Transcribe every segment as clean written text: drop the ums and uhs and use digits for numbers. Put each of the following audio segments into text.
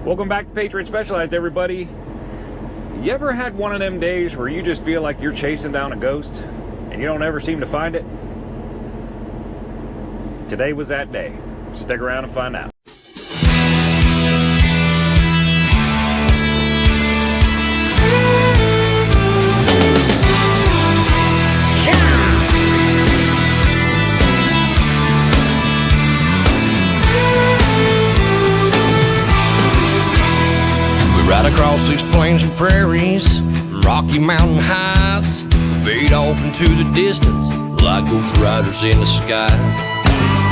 Welcome back to Patriot Specialized, everybody. You ever had one of them days where you just feel like you're chasing down a ghost and you don't ever seem to find it? Today was that day. Stick around and find out. Right across these plains and prairies, Rocky Mountain highs, fade off into the distance like ghost riders in the sky.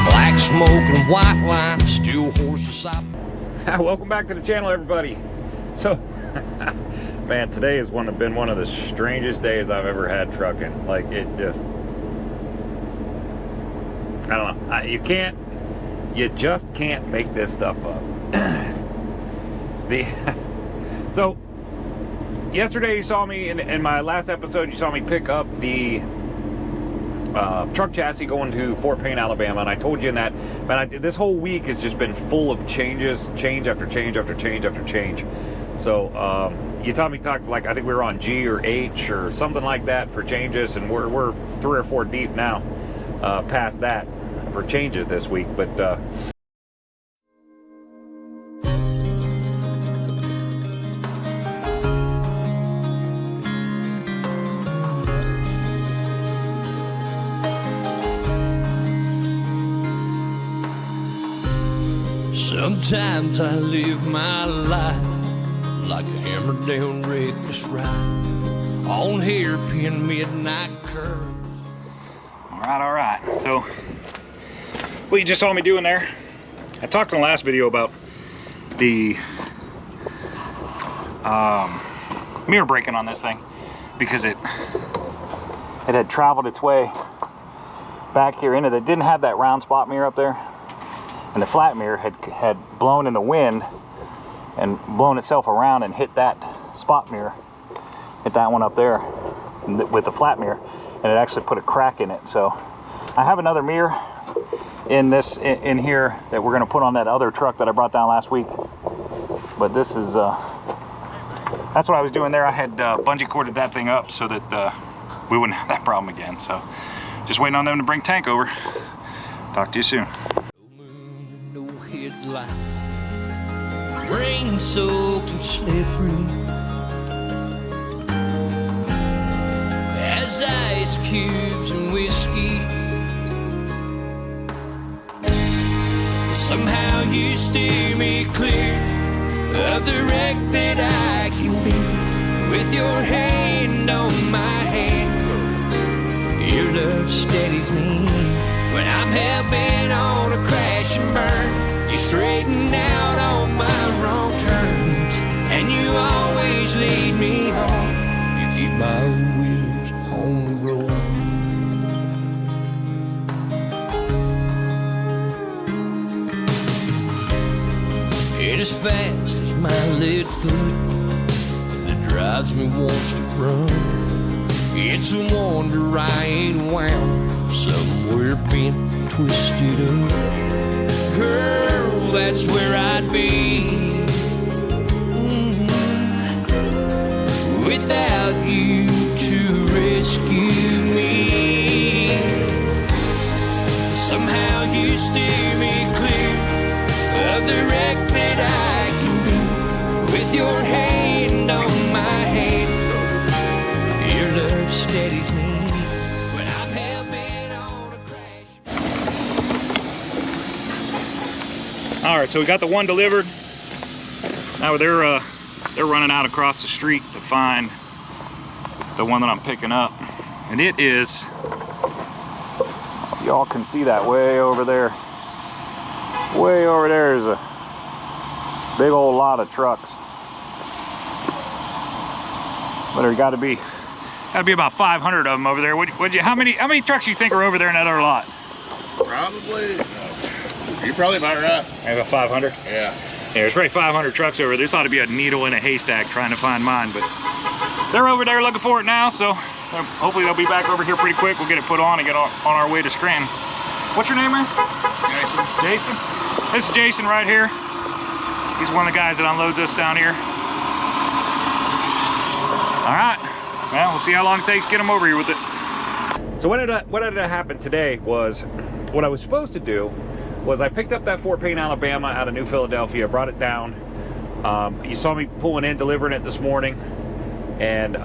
Black smoke and white line, still horses side. Welcome back to the channel, everybody. So, man, today has been one of the strangest days I've ever had trucking. Like, it just, I don't know. You just can't make this stuff up. So, yesterday you saw me, in my last episode, you saw me pick up the truck chassis going to Fort Payne, Alabama, and I told you in that, man, this whole week has just been full of changes, change after change after change after change. So, you saw me talk, like, I think we were on G or H or something like that for changes, and we're 3 or 4 deep now, past that for changes this week, but, Sometimes I live my life like a hammered down reckless ride on hairpin midnight curves. All right. So, what you just saw me doing there, I talked in the last video about the mirror braking on this thing because it had traveled its way back here into it. Didn't have that round spot mirror up there. And the flat mirror had blown in the wind and blown itself around and hit that spot mirror, hit that one up there with the flat mirror, and it actually put a crack in it. So I have another mirror in here that we're going to put on that other truck that I brought down last week. But this is that's what I was doing there. I had bungee corded that thing up so that we wouldn't have that problem again. So just waiting on them to bring tank over. Talk to you soon. Headlights, rain soaked and slippery as ice cubes and whiskey. Somehow you steer me clear of the wreck that I can be. With your hand on my hand, your love steadies me when I'm hell-bent on a crash and burn. You straighten out all my wrong turns, and you always lead me home. You keep my wheels on the road. It as fast as my lead foot that drives me wants to run. It's a wonder I ain't wound somewhere bent, twisted up. Girl, that's where I'd be without you to rescue me. Somehow you steer me clear of the wreck that I can be. With your hand on my hand, your love steadies me. All right, so we got the one delivered. Now they're running out across the street to find the one that I'm picking up, and it is. Y'all can see that way over there. Way over there is a big old lot of trucks. But there's got to be about 500 of them over there. How many trucks do you think are over there in that other lot? Probably. You're probably about right. Maybe about 500? Yeah. Yeah, there's probably 500 trucks over there. This ought to be a needle in a haystack trying to find mine, but they're over there looking for it now, so hopefully they'll be back over here pretty quick. We'll get it put on and get on our way to Scranton. What's your name, man? Jason. Jason? This is Jason right here. He's one of the guys that unloads us down here. All right, well, we'll see how long it takes to get him over here with it. So what ended up happening today was, what I was supposed to do was I picked up that Fort Payne, Alabama out of New Philadelphia, brought it down. You saw me pulling in, delivering it this morning. And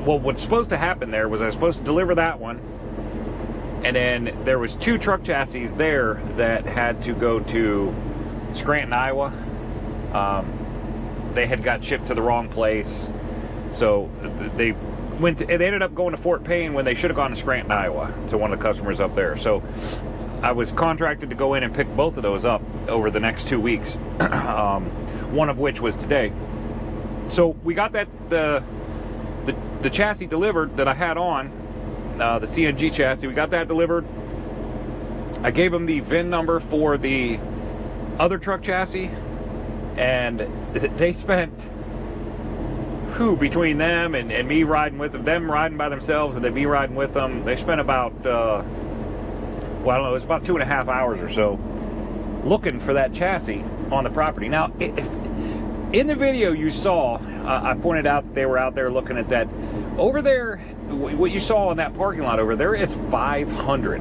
well, what's supposed to happen there was I was supposed to deliver that one. And then there was 2 truck chassis there that had to go to Scranton, Iowa. They had got shipped to the wrong place. So they ended up going to Fort Payne when they should have gone to Scranton, Iowa, to one of the customers up there. So I was contracted to go in and pick both of those up over the next 2 weeks, one of which was today. So we got that the chassis delivered that I had on, the CNG chassis. We got that delivered. I gave them the VIN number for the other truck chassis, and they spent, between them and me riding with them riding by themselves and then me riding with them, they spent about, well, I don't know, it was about 2.5 hours or so looking for that chassis on the property. Now, if in the video you saw, I pointed out that they were out there looking at that. Over there, what you saw in that parking lot over there is 500.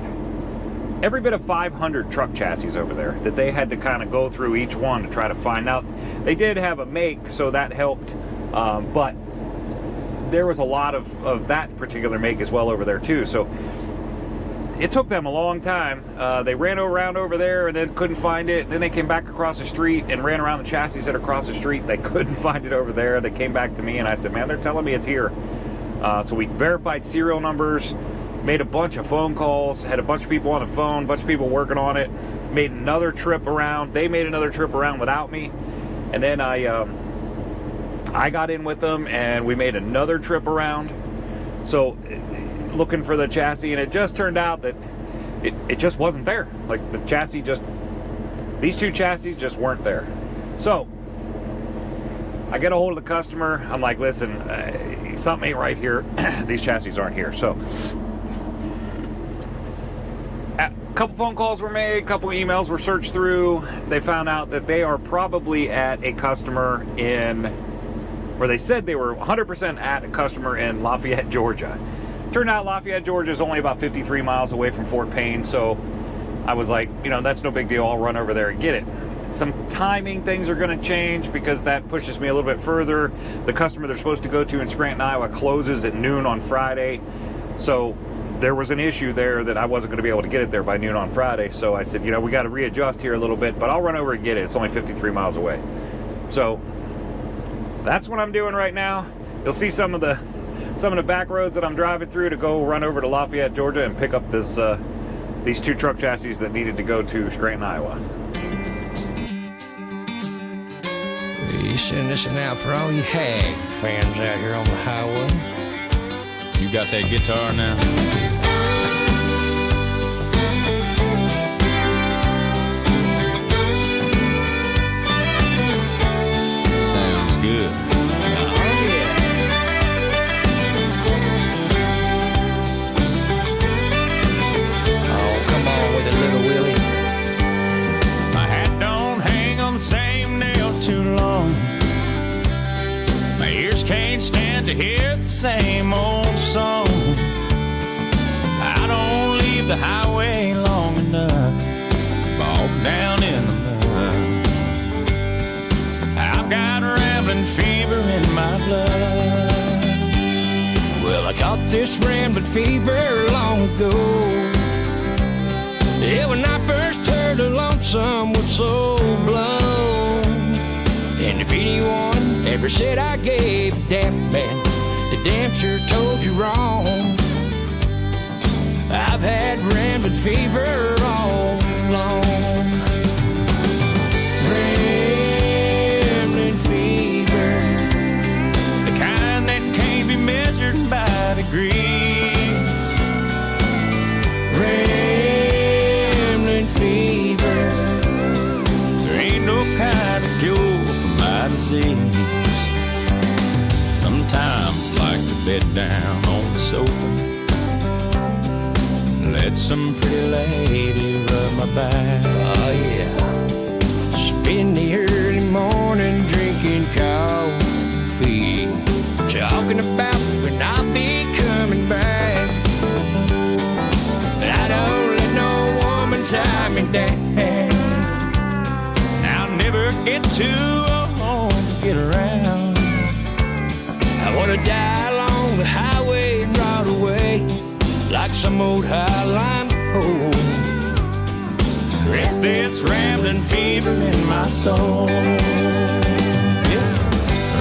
Every bit of 500 truck chassis over there that they had to kind of go through each one to try to find out. They did have a make, so that helped. But there was a lot of that particular make as well over there too. So it took them a long time. They ran around over there and then couldn't find it. Then they came back across the street and ran around the chassis that are across the street. They couldn't find it over there. They came back to me and I said, man, they're telling me it's here. So we verified serial numbers, made a bunch of phone calls, had a bunch of people on the phone, a bunch of people working on it, made another trip around. They made another trip around without me. And then I got in with them and we made another trip around. So looking for the chassis, and it just turned out that it just wasn't there. Like the chassis these 2 chassis just weren't there. So I get a hold of the customer. I'm like, listen, something ain't right here. These chassis aren't here. So a couple phone calls were made, a couple emails were searched through. They found out that they are probably at a customer where they said they were 100% at a customer in Lafayette, Georgia. Turned out Lafayette, Georgia is only about 53 miles away from Fort Payne, so I was like, that's no big deal. I'll run over there and get it. Some timing things are going to change because that pushes me a little bit further. The customer they're supposed to go to in Scranton, Iowa closes at noon on Friday. So there was an issue there that I wasn't going to be able to get it there by noon on Friday. So I said, we got to readjust here a little bit, but I'll run over and get it. It's only 53 miles away. So that's what I'm doing right now. You'll see some of the back roads that I'm driving through to go run over to Lafayette, Georgia and pick up these 2 truck chassis that needed to go to Scranton, Iowa. You send this one out for all you Hag fans out here on the highway. You got that guitar now? Sounds good. Can't stand to hear the same old song. I don't leave the highway long enough, bogged down in the mud. I've got rambling fever in my blood. Well, I caught this rambling fever long ago. Yeah, when I first heard a lonesome was so blown. And if anyone ever said I gave a damn, man, they damn sure told you wrong. I've had rambling fever all along. Rambling fever, the kind that can't be measured by degrees. Rambling fever, there ain't no kind of cure for my disease. Sometimes I like to bed down on the sofa, let some pretty lady rub my back. Oh yeah, spin It's too long to get around. I wanna die along the highway and ride away like some old highline pole. Rest this rambling fever in my soul. Yeah.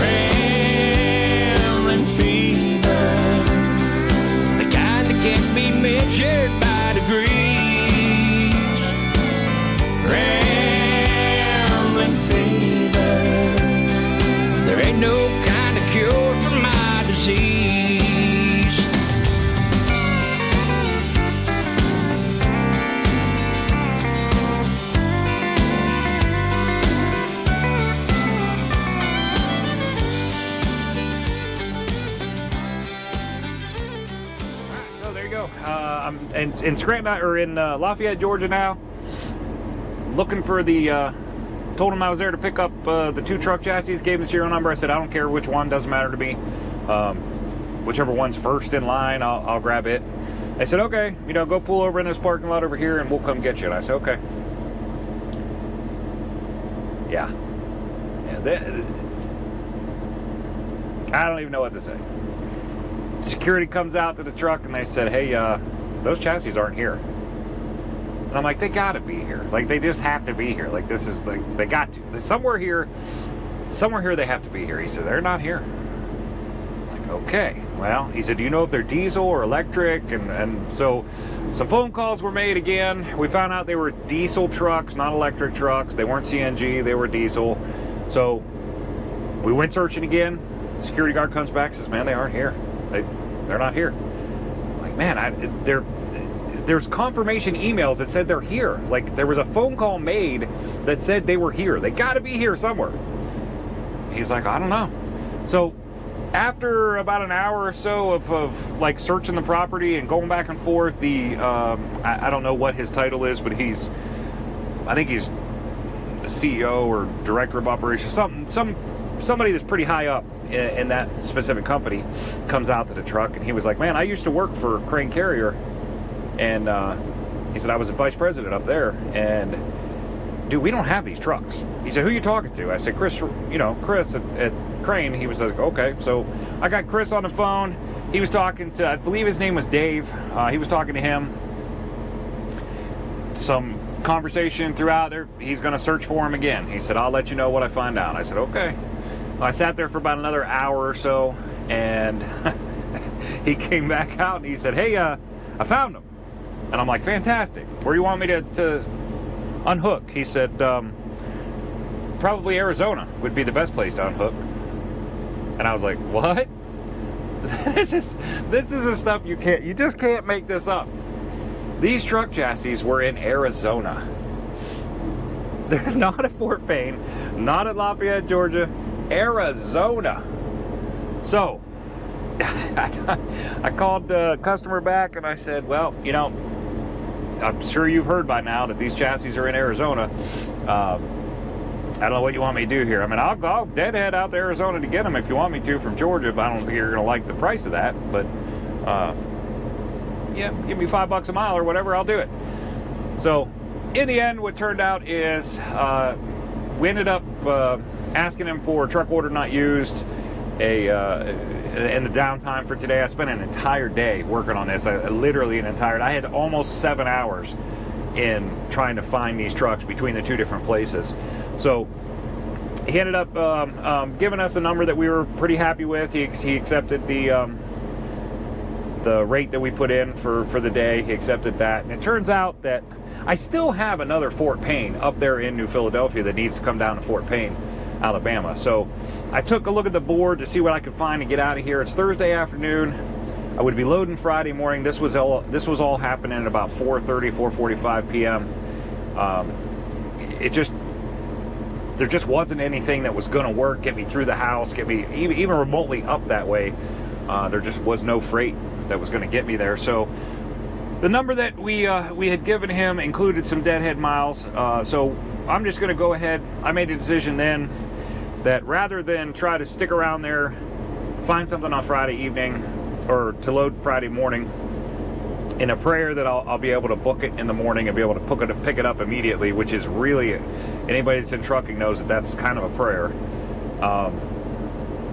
Rambling fever, the kind that can't be measured by degrees. Rambling fever, there ain't no kind of cure for my disease. So there you go. I'm in Scranton, or in Lafayette, Georgia now. Looking for the. Told him I was there to pick up the 2 truck chassis. Gave him the serial number. I said I don't care which one, doesn't matter to me. Whichever one's first in line, I'll grab it. They said okay, you know, go pull over in this parking lot over here, and we'll come get you. And I said okay. Yeah. I don't even know what to say. Security comes out to the truck and they said, hey, those chassis aren't here. And I'm like, they gotta be here. Like, they just have to be here. Like, this is like, they got to. Somewhere here they have to be here. He said, they're not here. I'm like, okay. Well, he said, do you know if they're diesel or electric? And so some phone calls were made again. We found out they were diesel trucks, not electric trucks. They weren't CNG, they were diesel. So we went searching again. Security guard comes back and says, man, they aren't here. They're not here. I'm like, man, there's confirmation emails that said they're here. Like, there was a phone call made that said they were here. They got to be here somewhere. He's like, I don't know. So after about an hour or so of like searching the property and going back and forth, I don't know what his title is, but I think he's the CEO or director of operations, somebody that's pretty high up in that specific company comes out to the truck, and he was like, man, I used to work for Crane Carrier, and he said I was a vice president up there, and dude, we don't have these trucks. He said, who are you talking to? I said, Chris, Chris at Crane. He was like, okay. So I got Chris on the phone. He was talking to, I believe his name was Dave. He was talking to him. Some conversation throughout there. He's going to search for him again. He said, I'll let you know what I find out. I said, okay. I sat there for about another hour or so, and he came back out and he said, hey, I found him. And I'm like, fantastic. Where do you want me to unhook? He said, probably Arizona would be the best place to unhook. And I was like, what? This is the stuff you just can't make this up. These truck chassis were in Arizona. They're not at Fort Payne, not at Lafayette, Georgia, Arizona. So I called the customer back and I said, well, I'm sure you've heard by now that these chassis are in Arizona. I don't know what you want me to do here. I mean, I'll deadhead out to Arizona to get them if you want me to from Georgia, but I don't think you're going to like the price of that. But yeah, give me $5 a mile or whatever, I'll do it. So in the end, what turned out is we ended up asking him for a truck order not used. In the downtime for today, I spent an entire day working on this. I had almost 7 hours in trying to find these trucks between the 2 different places. So he ended up giving us a number that we were pretty happy with. He accepted the rate that we put in for the day. He accepted that, and it turns out that I still have another Fort Payne up there in New Philadelphia that needs to come down to Fort Payne, Alabama. So I took a look at the board to see what I could find to get out of here. It's Thursday afternoon. I would be loading Friday morning. This was all happening at about 4:30, 4:45 p.m. There just wasn't anything that was going to work, get me through the house, get me even remotely up that way. There just was no freight that was going to get me there. So the number that we had given him included some deadhead miles. So I'm just going to go ahead. I made a decision then that rather than try to stick around there, find something on Friday evening, or to load Friday morning, in a prayer that I'll be able to book it in the morning and be able to pick it up immediately, which is really, anybody that's in trucking knows that that's kind of a prayer.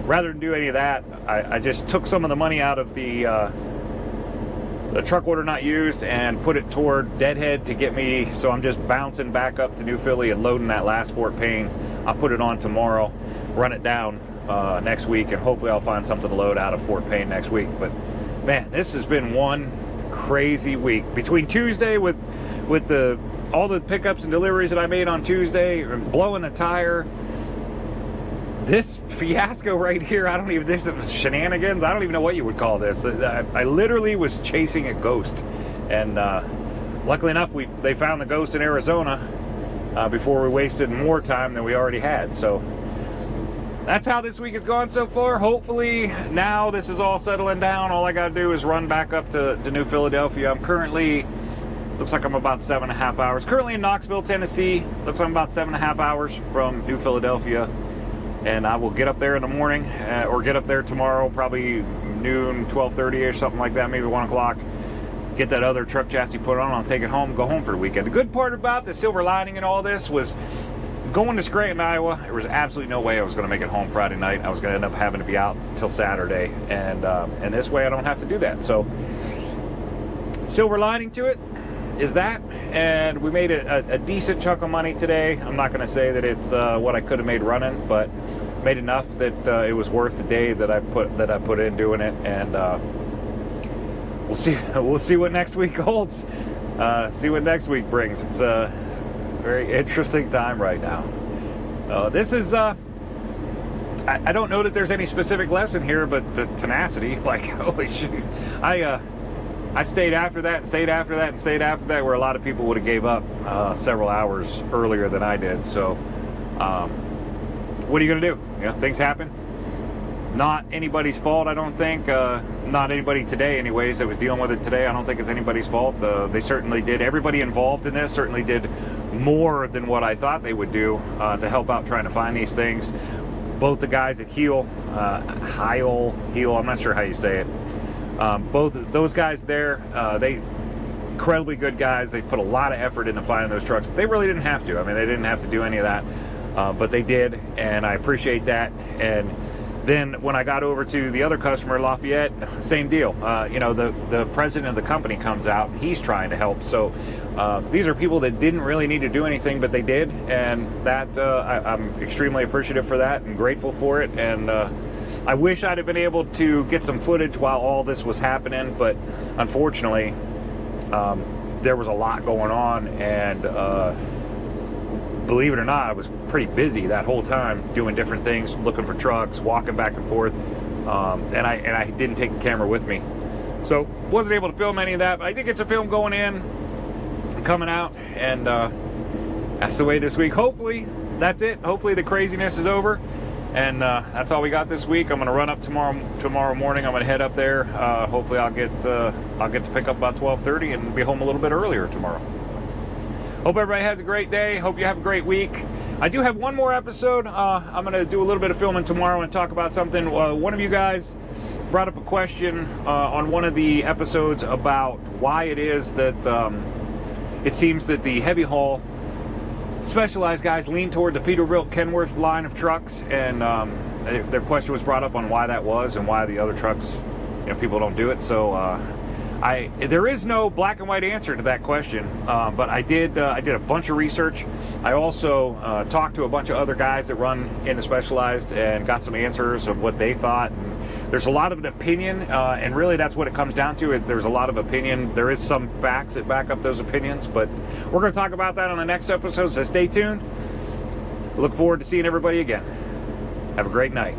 Rather than do any of that, I just took some of the money out of the truck order not used and put it toward Deadhead to get me, so I'm just bouncing back up to New Philly and loading that last Fort Payne. I'll put it on tomorrow, run it down next week, and hopefully I'll find something to load out of Fort Payne next week. But man, this has been one crazy week. Between Tuesday with all the pickups and deliveries that I made on Tuesday, and blowing a tire, this fiasco right here, this is shenanigans. I don't even know what you would call this. I literally was chasing a ghost, and luckily enough, they found the ghost in Arizona before we wasted more time than we already had. So that's how this week has gone so far. Hopefully now this is all settling down. All I gotta do is run back up to New Philadelphia. I'm currently, looks like I'm about 7.5 hours. Currently in Knoxville, Tennessee. Looks like I'm about 7.5 hours from New Philadelphia. And I will get up there in the morning, or get up there tomorrow, probably noon, 12:30 or something like that, maybe 1 o'clock. Get that other truck chassis put on, I'll take it home, go home for the weekend. The good part about the silver lining in all this was going to Scranton, Iowa. There was absolutely no way I was going to make it home Friday night. I was going to end up having to be out until Saturday, and this way I don't have to do that. So silver lining to it is that, and we made a decent chunk of money today. I'm not going to say that it's what I could have made running, but made enough that it was worth the day that I put in doing it. And we'll see what next week holds. See what next week brings. It's a very interesting time right now. This is I don't know that there's any specific lesson here, but the tenacity, like, holy shoot. I stayed after that, and stayed after that, and stayed after that, where a lot of people would have gave up several hours earlier than I did. So what are you gonna do? You know, things happen. Not anybody's fault, I don't think. Not anybody today anyways that was dealing with it today. I don't think it's anybody's fault. They certainly did. Everybody involved in this certainly did more than what I thought they would do to help out trying to find these things. Both the guys at Heal, I'm not sure how you say it. Both of those guys there, they incredibly good guys. They put a lot of effort into finding those trucks. They really didn't have to. I mean, they didn't have to do any of that, but they did, and I appreciate that. And then when I got over to the other customer, Lafayette, same deal. You know, the president of the company comes out, and he's trying to help. So these are people that didn't really need to do anything, but they did, and that I'm extremely appreciative for that and grateful for it. And I wish I'd have been able to get some footage while all this was happening, but unfortunately, there was a lot going on, and believe it or not, I was pretty busy that whole time doing different things, looking for trucks, walking back and forth, and I didn't take the camera with me, so wasn't able to film any of that. But I did get some film going in, coming out, and that's the way this week. Hopefully, that's it. Hopefully, the craziness is over. And that's all we got this week. I'm going to run up tomorrow morning. I'm going to head up there. Hopefully I'll get to pick up about 12:30 and be home a little bit earlier tomorrow. Hope everybody has a great day. Hope you have a great week. I do have one more episode. I'm going to do a little bit of filming tomorrow and talk about something. One of you guys brought up a question on one of the episodes about why it is that it seems that the heavy haul Specialized guys lean toward the Peterbilt Kenworth line of trucks, and their question was brought up on why that was and why the other trucks, you know, people don't do it. So there is no black and white answer to that question, but I did a bunch of research. I also talked to a bunch of other guys that run in the Specialized and got some answers of what they thought. And there's a lot of an opinion, and really that's what it comes down to. There's a lot of opinion. There is some facts that back up those opinions, but we're going to talk about that on the next episode, so stay tuned. Look forward to seeing everybody again. Have a great night.